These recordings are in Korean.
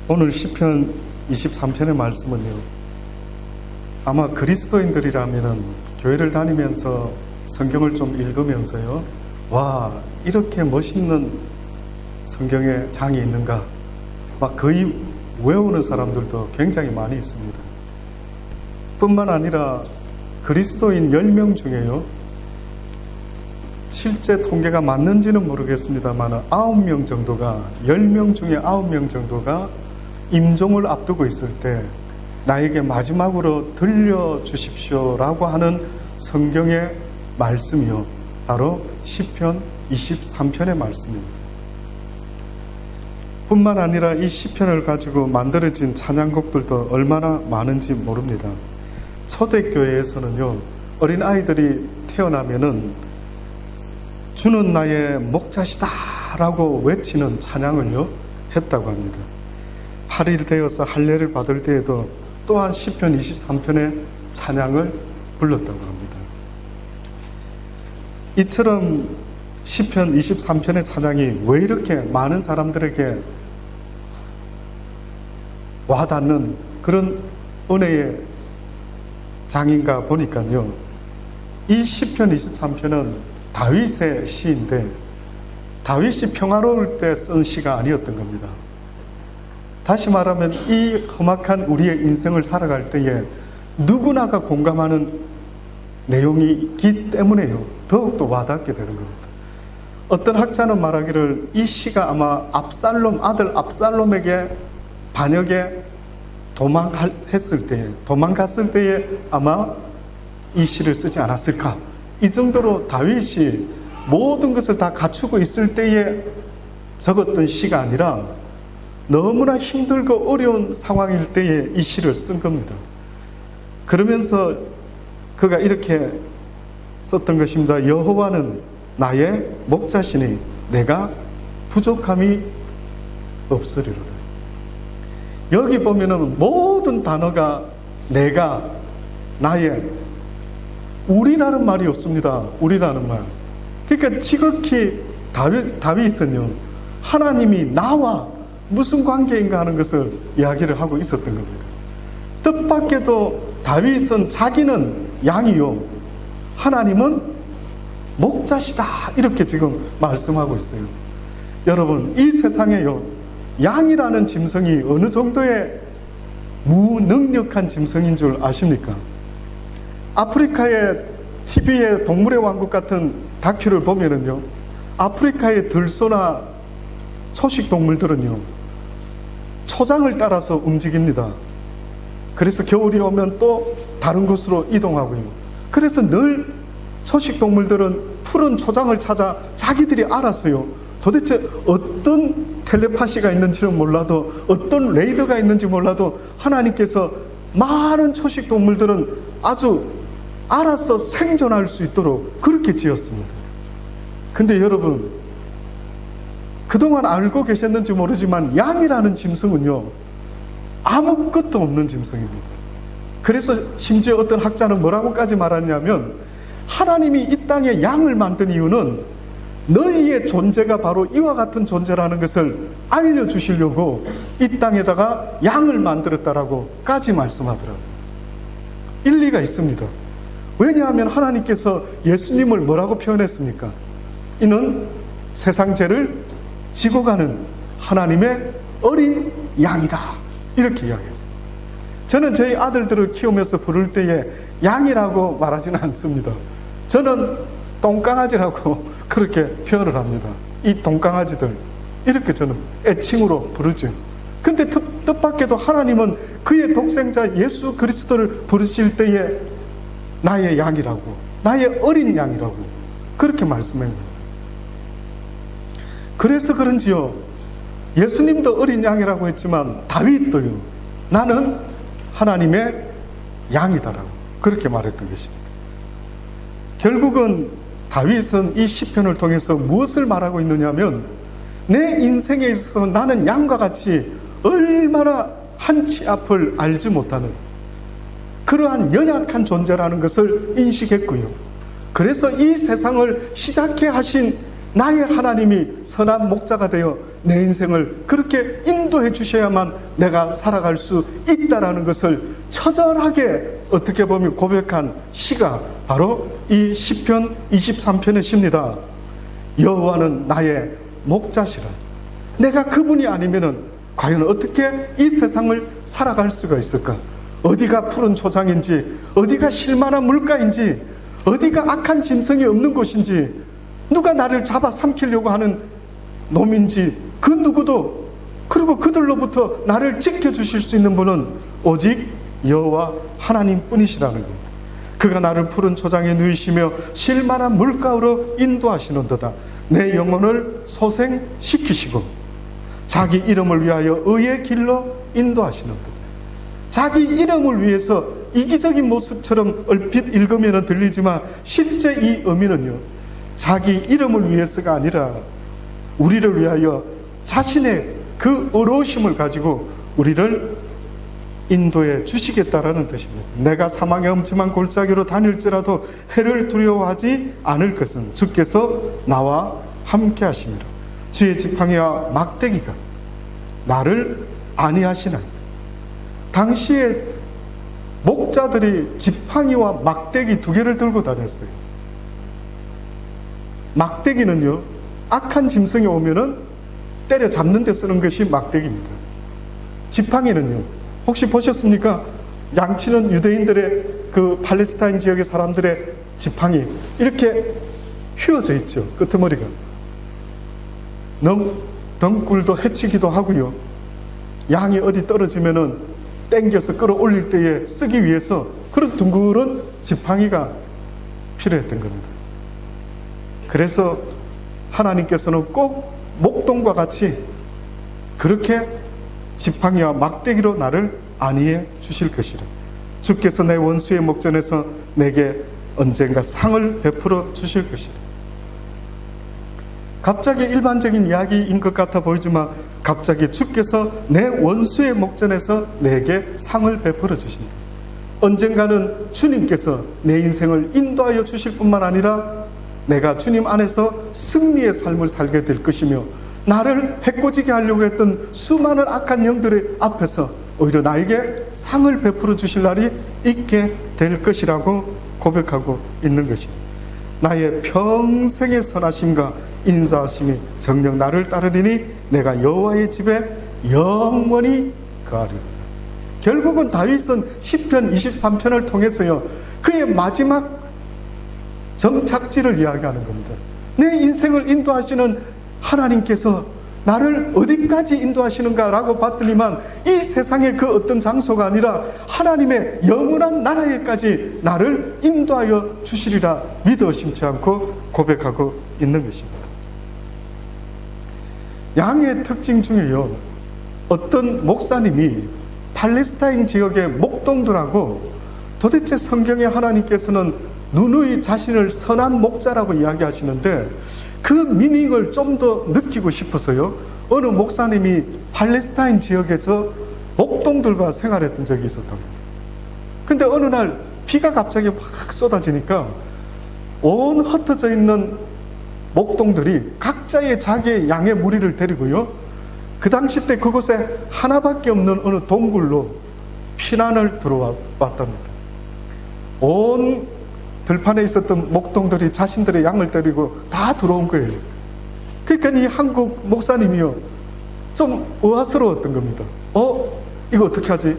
오늘 시편 23편의 말씀은요, 아마 그리스도인들이라면은 교회를 다니면서 성경을 좀 읽으면서요, 와, 이렇게 멋있는 성경의 장이 있는가, 막 거의 외우는 사람들도 굉장히 많이 있습니다. 뿐만 아니라 그리스도인 10명 중에요, 실제 통계가 맞는지는 모르겠습니다만 9명 정도가, 10명 중에 9명 정도가 임종을 앞두고 있을 때 나에게 마지막으로 들려주십시오라고 하는 성경의 말씀이요, 바로 시편 23편의 말씀입니다. 뿐만 아니라 이 시편을 가지고 만들어진 찬양곡들도 얼마나 많은지 모릅니다. 초대교회에서는요, 어린아이들이 태어나면은 주는 나의 목자시다 라고 외치는 찬양을요 했다고 합니다. 8일 되어서 할례를 받을 때에도 또한 시편 23편의 찬양을 불렀다고 합니다. 이처럼 시편 23편의 찬양이 왜 이렇게 많은 사람들에게 와닿는 그런 은혜의 장인가 보니까요, 이 시편 23편은 다윗의 시인데 다윗이 평화로울 때 쓴 시가 아니었던 겁니다. 다시 말하면 이 험악한 우리의 인생을 살아갈 때에 누구나가 공감하는 내용이 있기 때문에요, 더욱더 와닿게 되는 겁니다. 어떤 학자는 말하기를 이 시가 아마 아들 압살롬에게 반역에 도망갔을 때에 아마 이 시를 쓰지 않았을까. 이 정도로 다윗이 모든 것을 다 갖추고 있을 때에 적었던 시가 아니라 너무나 힘들고 어려운 상황일 때에 이 시를 쓴 겁니다. 그러면서 그가 이렇게 썼던 것입니다. 여호와는 나의 목자시니 내가 부족함이 없으리로다. 여기 보면은 모든 단어가 내가, 나의, 우리라는 말이 없습니다. 우리라는 말. 그러니까 지극히 다윗은요, 하나님이 나와 무슨 관계인가 하는 것을 이야기를 하고 있었던 겁니다. 뜻밖에도 다윗은 자기는 양이요, 하나님은 목자시다, 이렇게 지금 말씀하고 있어요. 여러분, 이 세상에요, 양이라는 짐승이 어느 정도의 무능력한 짐승인 줄 아십니까? 아프리카의 TV의 동물의 왕국 같은 다큐를 보면은요, 아프리카의 들소나 초식 동물들은요, 초장을 따라서 움직입니다. 그래서 겨울이 오면 또 다른 곳으로 이동하고요. 그래서 늘 초식 동물들은 푸른 초장을 찾아 자기들이 알았어요. 도대체 어떤 텔레파시가 있는지는 몰라도, 어떤 레이더가 있는지 몰라도 하나님께서 많은 초식 동물들은 아주 알아서 생존할 수 있도록 그렇게 지었습니다. 근데 여러분, 그동안 알고 계셨는지 모르지만 양이라는 짐승은요, 아무것도 없는 짐승입니다. 그래서 심지어 어떤 학자는 뭐라고까지 말하냐면, 하나님이 이 땅에 양을 만든 이유는 너희의 존재가 바로 이와 같은 존재라는 것을 알려주시려고 이 땅에다가 양을 만들었다라고까지 말씀하더라고요. 일리가 있습니다. 왜냐하면 하나님께서 예수님을 뭐라고 표현했습니까? 이는 세상 죄를 지고 가는 하나님의 어린 양이다, 이렇게 이야기했어요. 저는 저희 아들들을 키우면서 부를 때에 양이라고 말하지는 않습니다. 저는 똥강아지라고 그렇게 표현을 합니다. 이 똥강아지들, 이렇게 저는 애칭으로 부르죠. 근데 뜻밖에도 하나님은 그의 독생자 예수 그리스도를 부르실 때에 나의 양이라고, 나의 어린 양이라고 그렇게 말씀합니다. 그래서 그런지요, 예수님도 어린 양이라고 했지만 다윗도요, 나는 하나님의 양이다라고 그렇게 말했던 것입니다. 결국은 다윗은 이 시편을 통해서 무엇을 말하고 있느냐면, 내 인생에 있어서 나는 양과 같이 얼마나 한치 앞을 알지 못하는 그러한 연약한 존재라는 것을 인식했고요. 그래서 이 세상을 시작해 하신 나의 하나님이 선한 목자가 되어 내 인생을 그렇게 인도해 주셔야만 내가 살아갈 수 있다라는 것을 처절하게 어떻게 보면 고백한 시가 바로 이 시편 23편의 시입니다. 여호와는 나의 목자시라. 내가 그분이 아니면은 과연 어떻게 이 세상을 살아갈 수가 있을까? 어디가 푸른 초장인지, 어디가 실만한 물가인지, 어디가 악한 짐승이 없는 곳인지, 누가 나를 잡아 삼키려고 하는 놈인지 그 누구도, 그리고 그들로부터 나를 지켜주실 수 있는 분은 오직 여호와 하나님뿐이시라는 겁니다. 그가 나를 푸른 초장에 누이시며 실만한 물가로 인도하시는도다. 내 영혼을 소생시키시고 자기 이름을 위하여 의의 길로 인도하시는도다. 자기 이름을 위해서 이기적인 모습처럼 얼핏 읽으면 들리지만 실제 이 의미는요, 자기 이름을 위해서가 아니라 우리를 위하여 자신의 그 의로우심을 가지고 우리를 인도해 주시겠다라는 뜻입니다. 내가 사망의 엄침한 골짜기로 다닐지라도 해를 두려워하지 않을 것은 주께서 나와 함께 하심이라. 주의 지팡이와 막대기가 나를 안위하시나이다. 당시에 목자들이 지팡이와 막대기 두 개를 들고 다녔어요. 막대기는요, 악한 짐승이 오면은 때려 잡는 데 쓰는 것이 막대기입니다. 지팡이는요, 혹시 보셨습니까? 양치는 유대인들의 그 팔레스타인 지역의 사람들의 지팡이 이렇게 휘어져 있죠. 끄트머리가 덩굴도 해치기도 하고요, 양이 어디 떨어지면은 땡겨서 끌어올릴 때에 쓰기 위해서 그런 둥그런 지팡이가 필요했던 겁니다. 그래서 하나님께서는 꼭 목동과 같이 그렇게 지팡이와 막대기로 나를 안위해 주실 것이라. 주께서 내 원수의 목전에서 내게 언젠가 상을 베풀어 주실 것이라. 갑자기 일반적인 이야기인 것 같아 보이지만 갑자기 주께서 내 원수의 목전에서 내게 상을 베풀어 주신다. 언젠가는 주님께서 내 인생을 인도하여 주실 뿐만 아니라 내가 주님 안에서 승리의 삶을 살게 될 것이며 나를 해코지게 하려고 했던 수많은 악한 영들의 앞에서 오히려 나에게 상을 베풀어 주실 날이 있게 될 것이라고 고백하고 있는 것입니다. 나의 평생의 선하심과 인자하심이 정녕 나를 따르리니 내가 여호와의 집에 영원히 거하리로다. 결국은 다윗은 시편 23편을 통해서요, 그의 마지막 정착지를 이야기하는 겁니다. 내 인생을 인도하시는 하나님께서 나를 어디까지 인도하시는가라고 봤더니만 이 세상의 그 어떤 장소가 아니라 하나님의 영원한 나라에까지 나를 인도하여 주시리라 믿어 심지 않고 고백하고 있는 것입니다. 양의 특징 중에요, 어떤 목사님이 팔레스타인 지역의 목동들하고 도대체 성경에 하나님께서는 누누이 자신을 선한 목자라고 이야기하시는데 그 미닝을 좀 더 느끼고 싶어서요, 어느 목사님이 팔레스타인 지역에서 목동들과 생활했던 적이 있었답니다. 근데 어느 날 비가 갑자기 확 쏟아지니까 온 흩어져 있는 목동들이 각자의 자기의 양의 무리를 데리고요, 그 당시 때 그곳에 하나밖에 없는 어느 동굴로 피난을 들어왔답니다. 온 들판에 있었던 목동들이 자신들의 양을 데리고 다 들어온 거예요. 그러니까 이 한국 목사님이요, 좀 의아스러웠던 겁니다. 이거 어떻게 하지?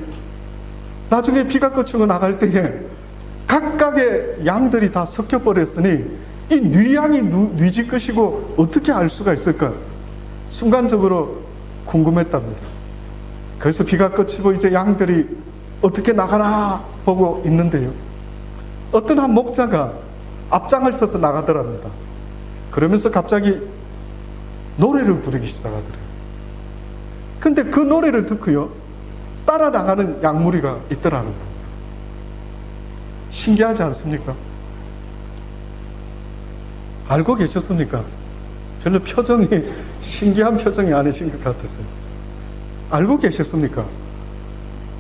나중에 비가 그치고 나갈 때에 각각의 양들이 다 섞여버렸으니 이 뉘양이 뉘지 것이고 어떻게 알 수가 있을까? 순간적으로 궁금했답니다. 그래서 비가 그치고 이제 양들이 어떻게 나가나 보고 있는데요, 어떤 한 목자가 앞장을 서서 나가더랍니다. 그러면서 갑자기 노래를 부르기 시작하더래요. 근데 그 노래를 듣고요, 따라 나가는 양무리가 있더라는 겁니다. 신기하지 않습니까? 알고 계셨습니까? 별로 표정이 신기한 표정이 아니신 것 같았어요. 알고 계셨습니까?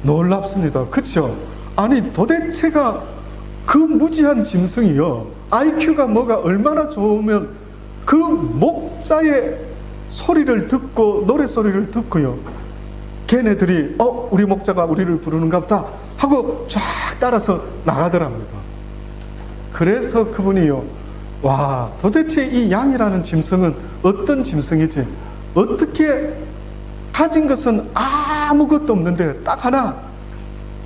놀랍습니다. 그렇죠? 아니 도대체가 그 무지한 짐승이요, IQ가 뭐가 얼마나 좋으면 그 목자의 소리를 듣고 노래소리를 듣고요, 걔네들이 우리 목자가 우리를 부르는가 보다 하고 쫙 따라서 나가더랍니다. 그래서 그분이요, 와, 도대체 이 양이라는 짐승은 어떤 짐승이지? 어떻게 가진 것은 아무것도 없는데 딱 하나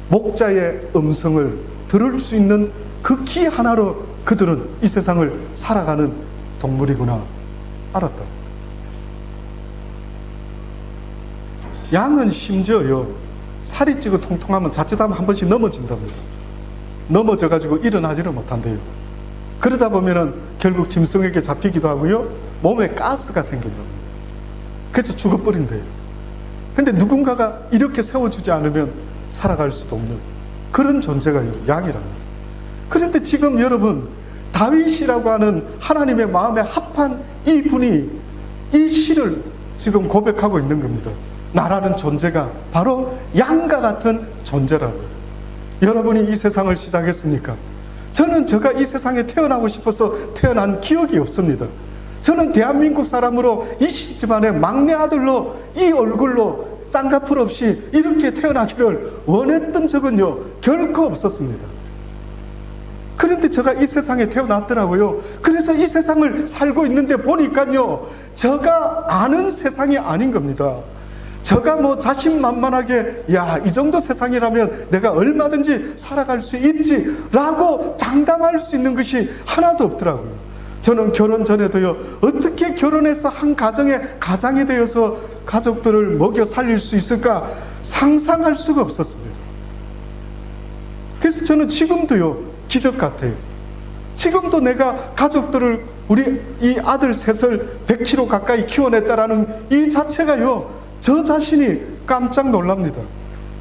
목자의 음성을 들을 수 있는 그 귀 하나로 그들은 이 세상을 살아가는 동물이구나 알았다. 양은 심지어요, 살이 찌고 통통하면 자칫하면 한 번씩 넘어진답니다. 넘어져가지고 일어나지를 못한대요. 그러다 보면은 결국 짐승에게 잡히기도 하고요, 몸에 가스가 생긴답니다. 그래서 죽어버린대요. 근데 누군가가 이렇게 세워주지 않으면 살아갈 수도 없는 그런 존재가 양이랍니다. 그런데 지금 여러분, 다윗이라고 하는 하나님의 마음에 합한 이 분이 이 시를 지금 고백하고 있는 겁니다. 나라는 존재가 바로 양과 같은 존재라고. 여러분이 이 세상을 시작했습니까? 저는 제가 이 세상에 태어나고 싶어서 태어난 기억이 없습니다. 저는 대한민국 사람으로 이 집안의 막내 아들로 이 얼굴로 쌍꺼풀 없이 이렇게 태어나기를 원했던 적은요 결코 없었습니다. 그런데 제가 이 세상에 태어났더라고요. 그래서 이 세상을 살고 있는데 보니까요, 제가 아는 세상이 아닌 겁니다. 제가 뭐 자신만만하게 이 정도 세상이라면 내가 얼마든지 살아갈 수 있지 라고 장담할 수 있는 것이 하나도 없더라고요. 저는 결혼 전에도요, 어떻게 결혼해서 한 가장이 되어서 가족들을 먹여 살릴 수 있을까 상상할 수가 없었습니다. 그래서 저는 지금도요 기적 같아요. 지금도 내가 가족들을, 우리 이 아들 셋을 100kg 가까이 키워냈다라는 이 자체가요, 저 자신이 깜짝 놀랍니다.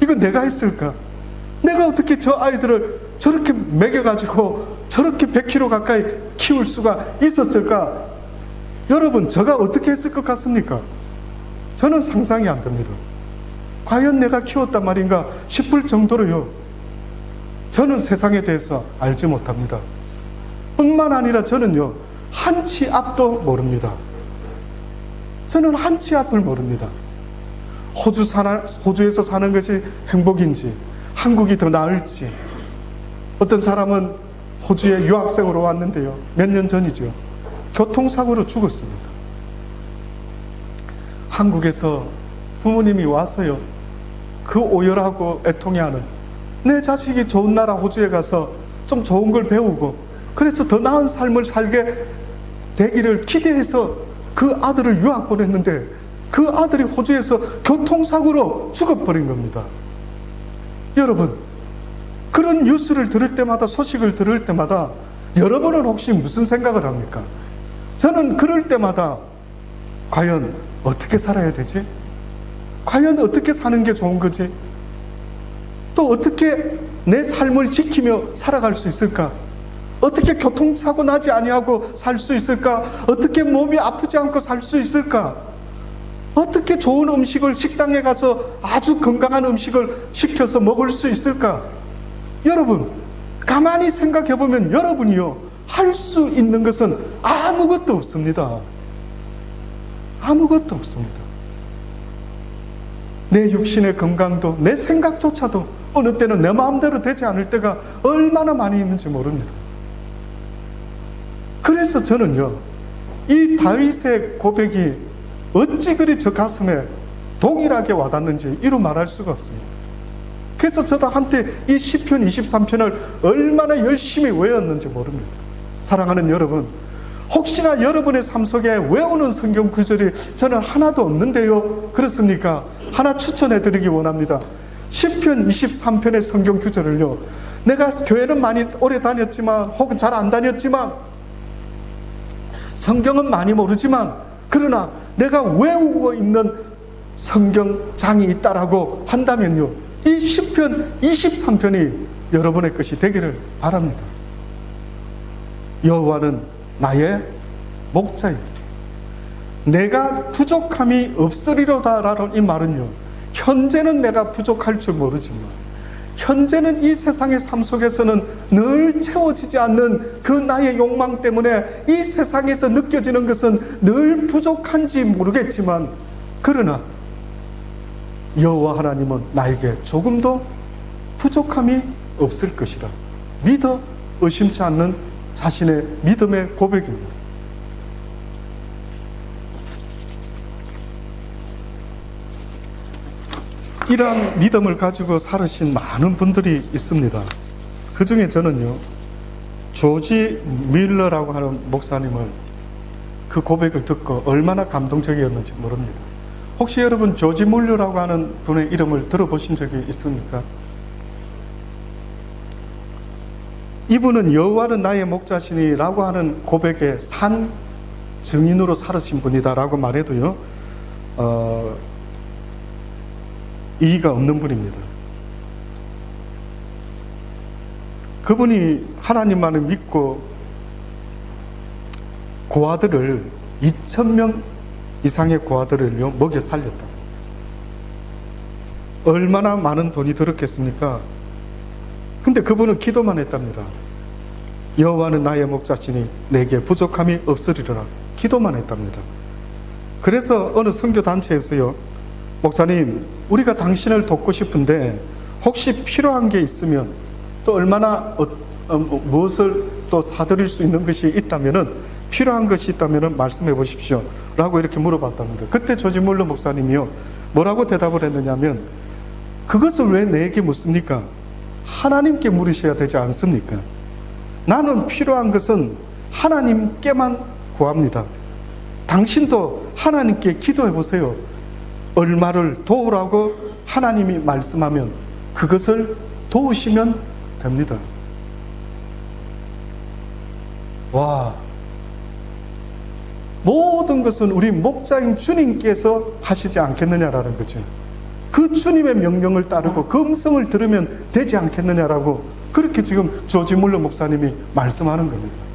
이거 내가 했을까? 내가 어떻게 저 아이들을 저렇게 먹여가지고 저렇게 100kg 가까이 키울 수가 있었을까? 여러분, 제가 어떻게 했을 것 같습니까? 저는 상상이 안 됩니다. 과연 내가 키웠단 말인가 싶을 정도로요, 저는 세상에 대해서 알지 못합니다. 뿐만 아니라 저는요, 한 치 앞도 모릅니다. 저는 한 치 앞을 모릅니다. 호주에서 사는 것이 행복인지, 한국이 더 나을지. 어떤 사람은 호주에 유학생으로 왔는데요, 몇 년 전이죠, 교통사고로 죽었습니다. 한국에서 부모님이 와서요, 그 오열하고 애통해하는, 내 자식이 좋은 나라 호주에 가서 좀 좋은 걸 배우고 그래서 더 나은 삶을 살게 되기를 기대해서 그 아들을 유학 보냈는데 그 아들이 호주에서 교통사고로 죽어버린 겁니다. 여러분, 그런 뉴스를 들을 때마다, 소식을 들을 때마다 여러분은 혹시 무슨 생각을 합니까? 저는 그럴 때마다 과연 어떻게 살아야 되지? 과연 어떻게 사는 게 좋은 거지? 또 어떻게 내 삶을 지키며 살아갈 수 있을까? 어떻게 교통사고 나지 아니하고 살 수 있을까? 어떻게 몸이 아프지 않고 살 수 있을까? 어떻게 좋은 음식을 식당에 가서 아주 건강한 음식을 시켜서 먹을 수 있을까? 여러분, 가만히 생각해 보면 여러분이요, 할 수 있는 것은 아무것도 없습니다. 아무것도 없습니다. 내 육신의 건강도, 내 생각조차도 어느 때는 내 마음대로 되지 않을 때가 얼마나 많이 있는지 모릅니다. 그래서 저는요, 이 다윗의 고백이 어찌 그리 저 가슴에 동일하게 와닿는지 이루 말할 수가 없습니다. 그래서 저도 한때 이 시편 23편을 얼마나 열심히 외웠는지 모릅니다. 사랑하는 여러분, 혹시나 여러분의 삶 속에 외우는 성경 구절이 저는 하나도 없는데요, 그렇습니까? 하나 추천해 드리기 원합니다. 시편 23편의 성경 구절을요, 내가 교회는 많이 오래 다녔지만 혹은 잘 안 다녔지만 성경은 많이 모르지만 그러나 내가 외우고 있는 성경장이 있다라고 한다면요, 이 시편 23편이 여러분의 것이 되기를 바랍니다. 여호와는 나의 목자입니다. 내가 부족함이 없으리로다라는 이 말은요, 현재는 내가 부족할 줄 모르지만 현재는 이 세상의 삶 속에서는 늘 채워지지 않는 그 나의 욕망 때문에 이 세상에서 느껴지는 것은 늘 부족한지 모르겠지만, 그러나 여호와 하나님은 나에게 조금도 부족함이 없을 것이라 믿어 의심치 않는 자신의 믿음의 고백입니다. 이러한 믿음을 가지고 살으신 많은 분들이 있습니다. 그 중에 저는요, 조지 밀러라고 하는 목사님을 그 고백을 듣고 얼마나 감동적이었는지 모릅니다. 혹시 여러분 조지 밀러라고 하는 분의 이름을 들어보신 적이 있습니까? 이분은 여호와는 나의 목자시니 라고 하는 고백의 산 증인으로 살으신 분이다 라고 말해도요, 이의가 없는 분입니다. 그분이 하나님만을 믿고 고아들을 2,000명 이상의 고아들을요 먹여 살렸다. 얼마나 많은 돈이 들었겠습니까? 근데 그분은 기도만 했답니다. 여호와는 나의 목자시니 내게 부족함이 없으리라. 기도만 했답니다. 그래서 어느 선교단체에서요, 목사님, 우리가 당신을 돕고 싶은데 혹시 필요한 게 있으면, 또 얼마나 무엇을 또 사드릴 수 있는 것이 있다면은, 필요한 것이 있다면은 말씀해 보십시오 라고 이렇게 물어봤답니다. 그때 조지 밀러 목사님이요 뭐라고 대답을 했느냐면, 그것을 왜 내게 묻습니까? 하나님께 물으셔야 되지 않습니까? 나는 필요한 것은 하나님께만 구합니다. 당신도 하나님께 기도해 보세요. 얼마를 도우라고 하나님이 말씀하면 그것을 도우시면 됩니다. 와, 모든 것은 우리 목자인 주님께서 하시지 않겠느냐라는 거죠. 그 주님의 명령을 따르고 그 음성을 들으면 되지 않겠느냐라고, 그렇게 지금 조지 밀러 목사님이 말씀하는 겁니다.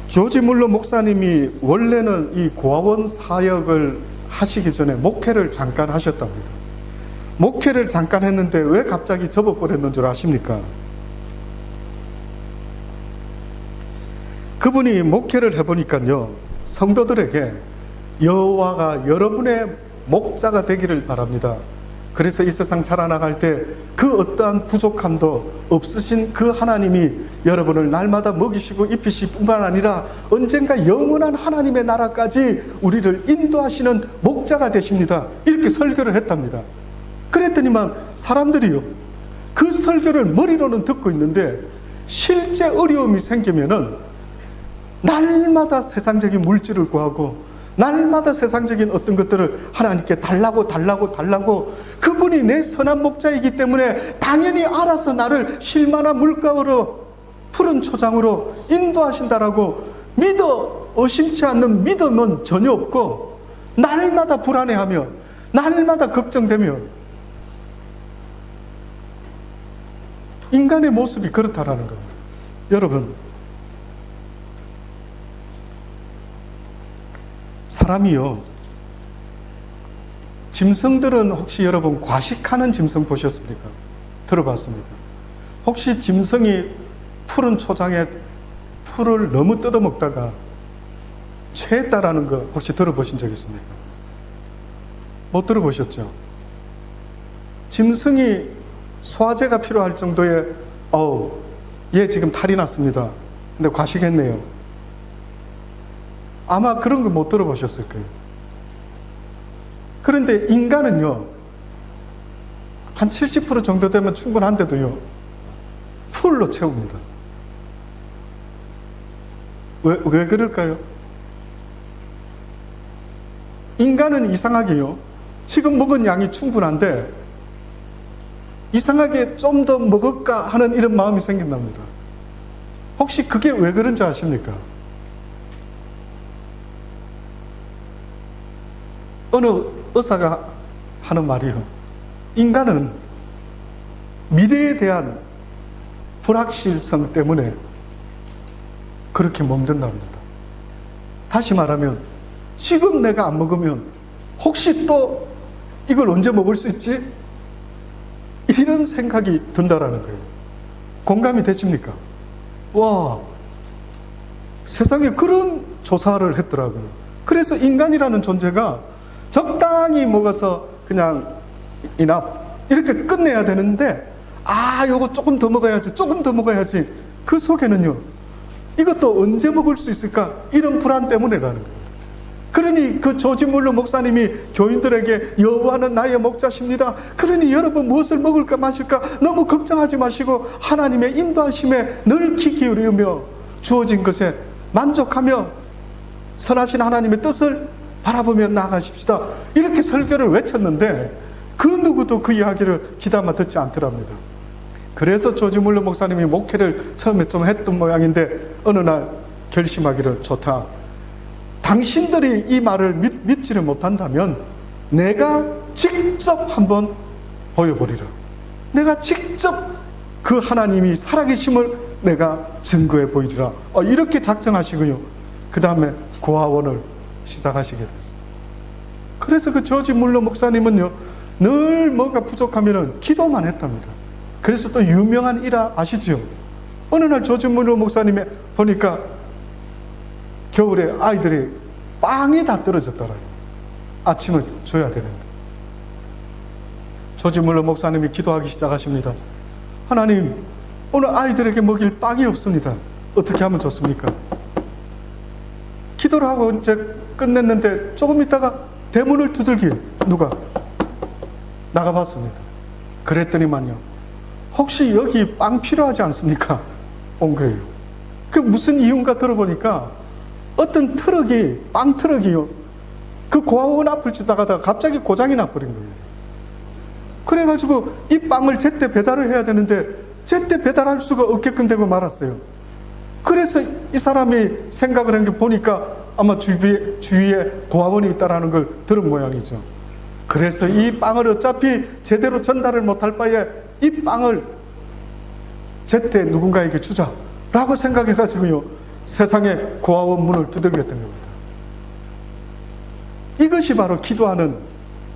조지 밀러 목사님이 원래는 이 고아원 사역을 하시기 전에 목회를 잠깐 하셨답니다. 목회를 잠깐 했는데 왜 갑자기 접어버렸는 줄 아십니까? 그분이 목회를 해보니까요, 성도들에게 여호와가 여러분의 목자가 되기를 바랍니다. 그래서 이 세상 살아나갈 때 그 어떠한 부족함도 없으신 그 하나님이 여러분을 날마다 먹이시고 입히실 뿐만 아니라 언젠가 영원한 하나님의 나라까지 우리를 인도하시는 목자가 되십니다. 이렇게 설교를 했답니다. 그랬더니만 사람들이요, 그 설교를 머리로는 듣고 있는데 실제 어려움이 생기면은 날마다 세상적인 물질을 구하고 날마다 세상적인 어떤 것들을 하나님께 달라고 그분이 내 선한 목자이기 때문에 당연히 알아서 나를 실만한 물가로 푸른 초장으로 인도하신다라고 믿어 의심치 않는 믿음은 전혀 없고, 날마다 불안해하며 날마다 걱정되며, 인간의 모습이 그렇다라는 겁니다. 여러분, 사람이요, 짐승들은 혹시 여러분 과식하는 짐승 보셨습니까? 들어봤습니까? 혹시 짐승이 푸른 초장에 풀을 너무 뜯어먹다가 체했다라는 거 혹시 들어보신 적 있습니까? 못 들어보셨죠? 짐승이 소화제가 필요할 정도의 얘 지금 탈이 났습니다. 근데 과식했네요. 아마 그런 거 못 들어보셨을 거예요. 그런데 인간은요, 한 70% 정도 되면 충분한데도요, 풀로 채웁니다. 왜 그럴까요? 인간은 이상하게요, 지금 먹은 양이 충분한데 이상하게 좀 더 먹을까 하는 이런 마음이 생긴답니다. 혹시 그게 왜 그런지 아십니까? 어느 의사가 하는 말이요, 인간은 미래에 대한 불확실성 때문에 그렇게 먹는답니다. 다시 말하면 지금 내가 안 먹으면 혹시 또 이걸 언제 먹을 수 있지? 이런 생각이 든다라는 거예요. 공감이 되십니까? 와, 세상에 그런 조사를 했더라고요. 그래서 인간이라는 존재가 적당히 먹어서 그냥 enough 이렇게 끝내야 되는데, 요거 조금 더 먹어야지, 조금 더 먹어야지. 그 속에는요, 이것도 언제 먹을 수 있을까? 이런 불안 때문에라는 거예요. 그러니 그 조지 물러 목사님이 교인들에게 여호와는 나의 목자십니다. 그러니 여러분 무엇을 먹을까 마실까 너무 걱정하지 마시고 하나님의 인도하심에 늘 귀 기울이며 주어진 것에 만족하며 선하신 하나님의 뜻을 바라보며 나아가십시다. 이렇게 설교를 외쳤는데 그 누구도 그 이야기를 귀담아 듣지 않더랍니다. 그래서 조지 물러 목사님이 목회를 처음에 좀 했던 모양인데 어느 날 결심하기를, 좋다, 당신들이 이 말을 믿지를 못한다면 내가 직접 한번 보여버리라. 내가 직접 그 하나님이 살아계심을 내가 증거해 보이리라. 이렇게 작정하시고요, 그 다음에 고아원을 시작하시게 됐습니다. 그래서 그 조지 물러 목사님은요, 늘 뭐가 부족하면 기도만 했답니다. 그래서 또 유명한 일화 아시죠? 어느 날 조지 물러 목사님이 보니까 겨울에 아이들이 빵이 다 떨어졌더라고요. 아침을 줘야 되는데. 조지 물러 목사님이 기도하기 시작하십니다. 하나님, 오늘 아이들에게 먹일 빵이 없습니다. 어떻게 하면 좋습니까? 기도를 하고 이제 끝냈는데 조금 있다가 대문을 두들기에 누가 나가봤습니다. 그랬더니만요, 혹시 여기 빵 필요하지 않습니까? 온 거예요. 그 무슨 이유인가 들어보니까 어떤 트럭이, 빵 트럭이요, 그 고아원 앞을 지나가다가 갑자기 고장이 나버린 겁니다. 그래가지고 이 빵을 제때 배달을 해야 되는데 제때 배달할 수가 없게끔 되고 말았어요. 그래서 이 사람이 생각을 한 게 보니까 아마 주위에 고아원이 있다는 걸 들은 모양이죠. 그래서 이 빵을 어차피 제대로 전달을 못할 바에 이 빵을 제때 누군가에게 주자라고 생각해가지고요, 세상에 고아원 문을 두들겼던 겁니다. 이것이 바로 기도하는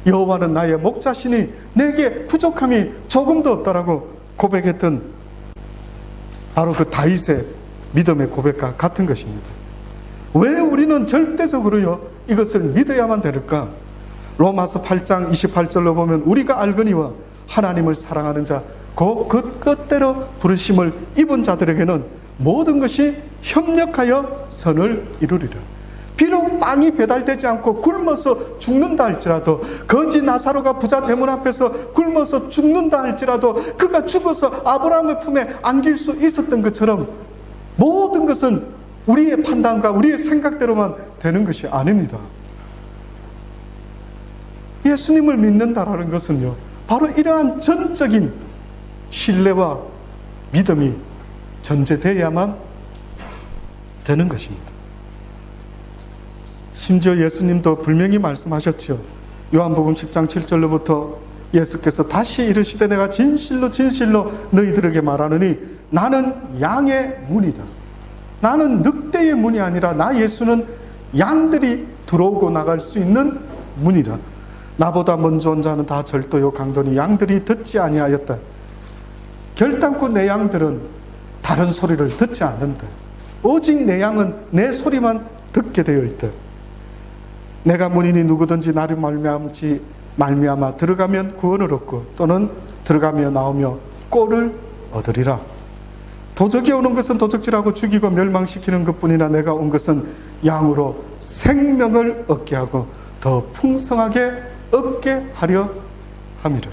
여호와는 나의 목자시니 내게 부족함이 조금도 없다라고 고백했던 바로 그 다윗의 믿음의 고백과 같은 것입니다. 왜 우리는 절대적으로요 이것을 믿어야만 될까? 로마서 8장 28절로 보면 우리가 알거니와 하나님을 사랑하는 자 그 뜻대로 부르심을 입은 자들에게는 모든 것이 협력하여 선을 이루리라. 비록 빵이 배달되지 않고 굶어서 죽는다 할지라도, 거지 나사로가 부자 대문 앞에서 굶어서 죽는다 할지라도 그가 죽어서 아브라함의 품에 안길 수 있었던 것처럼 모든 것은 우리의 판단과 우리의 생각대로만 되는 것이 아닙니다. 예수님을 믿는다라는 것은요, 바로 이러한 전적인 신뢰와 믿음이 전제되어야만 되는 것입니다. 심지어 예수님도 분명히 말씀하셨죠. 요한복음 10장 7절로부터 예수께서 다시 이르시되 내가 진실로 진실로 너희들에게 말하느니 나는 양의 문이다. 나는 늑대의 문이 아니라 나 예수는 양들이 들어오고 나갈 수 있는 문이다. 나보다 먼저 온 자는 다 절도요 강도니 양들이 듣지 아니하였다. 결단코 내 양들은 다른 소리를 듣지 않는다. 오직 내 양은 내 소리만 듣게 되어 있다. 내가 문이니 누구든지 나를 말미암아 들어가면 구원을 얻고 또는 들어가며 나오며 꼴을 얻으리라. 도적이 오는 것은 도적질하고 죽이고 멸망시키는 것뿐이나 내가 온 것은 양으로 생명을 얻게 하고 더 풍성하게 얻게 하려 함이라.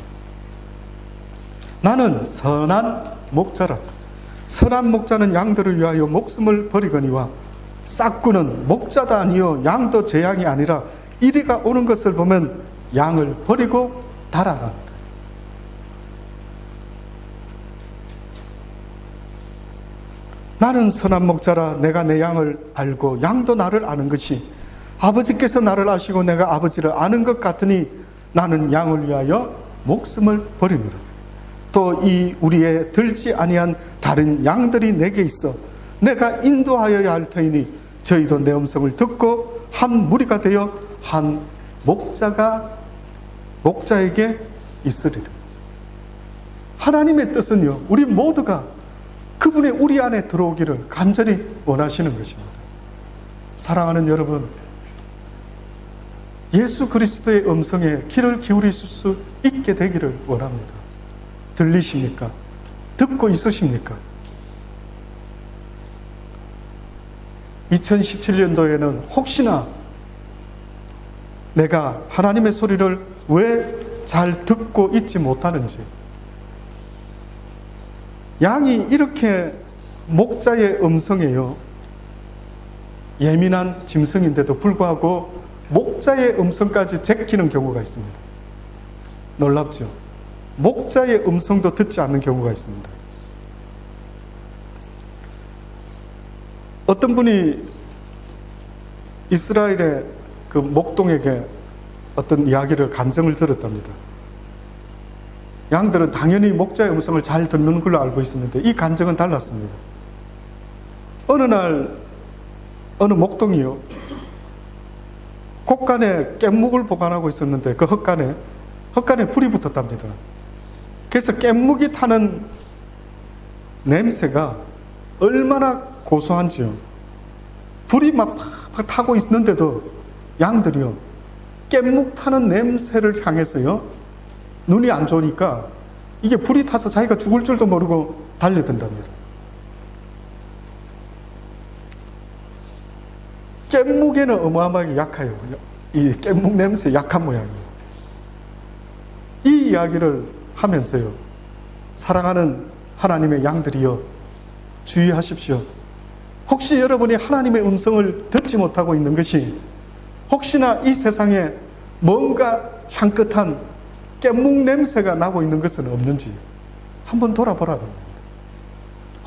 나는 선한 목자라. 선한 목자는 양들을 위하여 목숨을 버리거니와 싹구는 목자도 아니요 양도 제 양이 아니라 이리가 오는 것을 보면 양을 버리고 달아간다. 나는 선한 목자라. 내가 내 양을 알고 양도 나를 아는 것이 아버지께서 나를 아시고 내가 아버지를 아는 것 같으니 나는 양을 위하여 목숨을 버리노라. 또 이 우리에 들지 아니한 다른 양들이 내게 있어 내가 인도하여야 할 터이니 저희도 내 음성을 듣고 한 무리가 되어 한 목자에게 있으리라. 하나님의 뜻은요, 우리 모두가 그분의 우리 안에 들어오기를 간절히 원하시는 것입니다. 사랑하는 여러분, 예수 그리스도의 음성에 귀를 기울이실 수 있게 되기를 원합니다. 들리십니까? 듣고 있으십니까? 2017년도에는 혹시나 내가 하나님의 소리를 왜 잘 듣고 있지 못하는지, 양이 이렇게 목자의 음성에요, 예민한 짐승인데도 불구하고 목자의 음성까지 제끼는 경우가 있습니다. 놀랍죠? 목자의 음성도 듣지 않는 경우가 있습니다. 어떤 분이 이스라엘의 그 목동에게 어떤 이야기를 간증을 들었답니다. 양들은 당연히 목자의 음성을 잘 듣는 걸로 알고 있었는데 이 간증은 달랐습니다. 어느 날 어느 목동이요, 곳간에 깻묵을 보관하고 있었는데 그 헛간에 불이 붙었답니다. 그래서 깻묵이 타는 냄새가 얼마나 고소한지요. 불이 막 팍팍 타고 있는데도 양들이요, 깻묵 타는 냄새를 향해서요, 눈이 안 좋으니까 이게 불이 타서 자기가 죽을 줄도 모르고 달려든답니다. 깻묵에는 어마어마하게 약해요. 이 깻묵 냄새 약한 모양이에요. 이 이야기를 하면서요, 사랑하는 하나님의 양들이여, 주의하십시오. 혹시 여러분이 하나님의 음성을 듣지 못하고 있는 것이 혹시나 이 세상에 뭔가 향긋한 깻묵 냄새가 나고 있는 것은 없는지 한번 돌아보라고 합니다.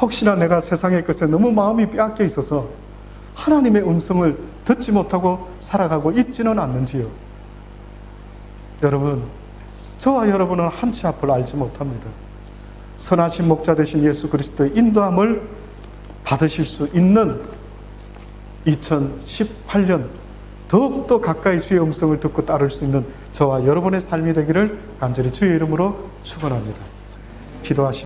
혹시나 내가 세상의 것에 너무 마음이 빼앗겨 있어서 하나님의 음성을 듣지 못하고 살아가고 있지는 않는지요. 여러분, 저와 여러분은 한치 앞을 알지 못합니다. 선하신 목자 되신 예수 그리스도의 인도함을 받으실 수 있는 2018년 더욱더 가까이 주의 음성을 듣고 따를 수 있는 저와 여러분의 삶이 되기를 간절히 주의 이름으로 축원합니다. 기도하십시오.